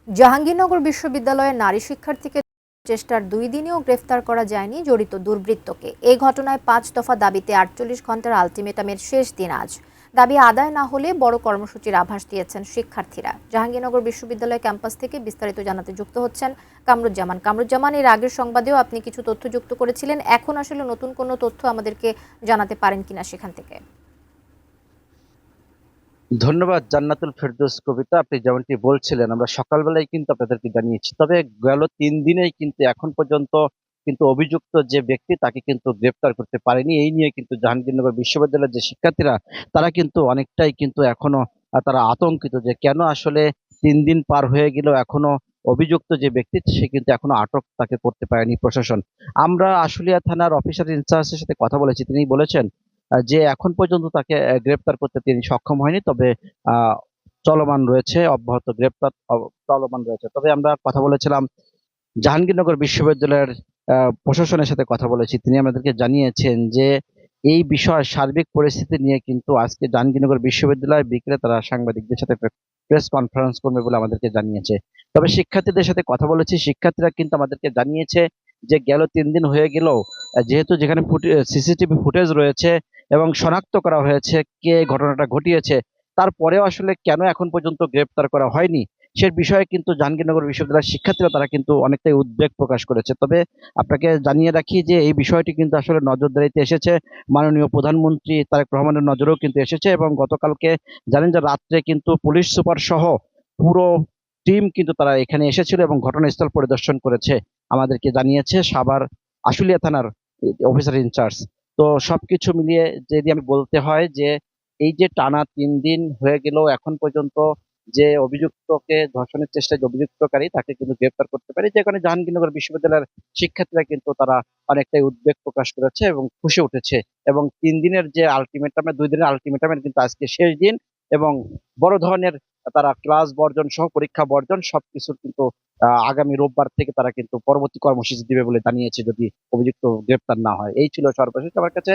জাহাঙ্গীরনগর বিশ্ববিদ্যালয়ের নারী শিক্ষার্থীকে চেষ্টার 2 দিনেও গ্রেফতার করা যায়নি জড়িত দুর্বৃত্তকে। এই ঘটনায় 5 দফা দাবিতে 48 ঘন্টার আলটিমেটামের শেষ দিন আজ। দাবি আদায় না হলে বড় কর্মসূচির আভাস দিয়েছেন শিক্ষার্থীরা। জাহাঙ্গীরনগর বিশ্ববিদ্যালয় ক্যাম্পাস থেকে বিস্তারিত জানাতে যুক্ত হচ্ছেন কামরুজ্জামান। এর আগের সংবাদেও আপনি কিছু তথ্য যুক্ত করেছিলেন, এখন আসলে নতুন কোনো তথ্য আমাদেরকে জানাতে পারেন কিনা সেখান থেকে? ধন্যবাদ জান্নাতুল ফেরদৌস কবিতা। আপনি যেমনটি বলছিলেন আমরা সকালবেলায় কিন্তু আপনাদেরকে জানিয়েছি, তবে গেল 3 দিনেই কিন্তু এখন পর্যন্ত কিন্তু অভিযুক্ত যে ব্যক্তি তাকে কিন্তু গ্রেপ্তার করতে পারেনি। এই নিয়ে কিন্তু জাহাঙ্গীরনগর বিশ্ববিদ্যালয়ের যে শিক্ষার্থীরা তারা কিন্তু অনেকটাই কিন্তু এখনো তারা আতঙ্কিত যে কেন আসলে 3 দিন পার হয়ে গেলেও এখনো অভিযুক্ত যে ব্যক্তি সে কিন্তু এখনো আটক তাকে করতে পারেনি প্রশাসন। আমরা আশুলিয়া থানার অফিসার ইনচার্জের সাথে কথা বলেছি, তিনি বলেছেন যে এখন পর্যন্ত তাকে গ্রেপ্তার করতে তিনি সক্ষম হয়নি, তবে আহ, চলমান রয়েছে, অব্যাহত গ্রেপ্তার চলমান রয়েছে। তবে আমরা কথা বলেছিলাম জাহাঙ্গীরনগর বিশ্ববিদ্যালয়ের প্রশাসনের সাথে কথা বলেছি, তিনি আমাদেরকে জানিয়েছেন যে এই বিষয় সার্বিক পরিস্থিতি নিয়ে কিন্তু আজকে জাহাঙ্গীরনগর বিশ্ববিদ্যালয় বিকেলে তারা সাংবাদিকদের সাথে প্রেস কনফারেন্স করবে বলে আমাদেরকে জানিয়েছে। তবে শিক্ষার্থীদের সাথে কথা বলেছি, শিক্ষার্থীরা কিন্তু আমাদেরকে জানিয়েছে যে গেল 3 দিন হয়ে গেলেও যেহেতু যেখানে সিসিটিভি ফুটেজ রয়েছে এবং শনাক্ত করা হয়েছে কে ঘটনাটা ঘটিয়েছে, তারপরেও আসলে কেন এখন পর্যন্ত গ্রেপ্তার করা হয়নি সে বিষয়ে কিন্তু জাহাঙ্গীরনগর বিশ্ববিদ্যালয়ের শিক্ষার্থীরা তারা কিন্তু অনেকটাই উদ্বেগ প্রকাশ করেছে। তবে আপনাকে জানিয়ে রাখি যে এই বিষয়টি কিন্তু আসলে নজরদারিতে এসেছে, মাননীয় প্রধানমন্ত্রী তারেক রহমানের নজরেও কিন্তু এসেছে, এবং গতকালকে জানেন যে রাত্রে কিন্তু পুলিশ সুপার সহ পুরো টিম কিন্তু তারা এখানে এসেছিল এবং ঘটনাস্থল পরিদর্শন করেছে, আমাদেরকে জানিয়েছে সাভার আশুলিয়া থানার অফিসার ইনচার্জ। তো সবকিছু মিলিয়ে যদি আমি বলতে হয় যে এই যে টানা 3 দিন হয়ে গেল এখন পর্যন্ত যে অভিযুক্তকে ধর্ষণের চেষ্টায় যে অভিযুক্তকারী তাকে কিন্তু গ্রেপ্তার করতে পারে, যে কারণে জাহাঙ্গীরনগর বিশ্ববিদ্যালয়ের শিক্ষার্থীরা কিন্তু তারা অনেকটাই উদ্বেগ প্রকাশ করেছে এবং খুশি উঠেছে। এবং 3 দিনের যে আলটিমেটামে 2 দিনের আলটিমেটামের কিন্তু আজকে শেষ দিন, এবং বড় ধরনের তারা ক্লাস বর্জন সহ পরীক্ষা বর্জন সবকিছুর কিন্তু আগামী রোববার থেকে তারা কিন্তু পরবর্তী কর্মসূচি দিবে বলে জানিয়েছে যদি অভিযুক্ত গ্রেপ্তার না হয়। এই ছিল সর্বশেষ আমার কাছে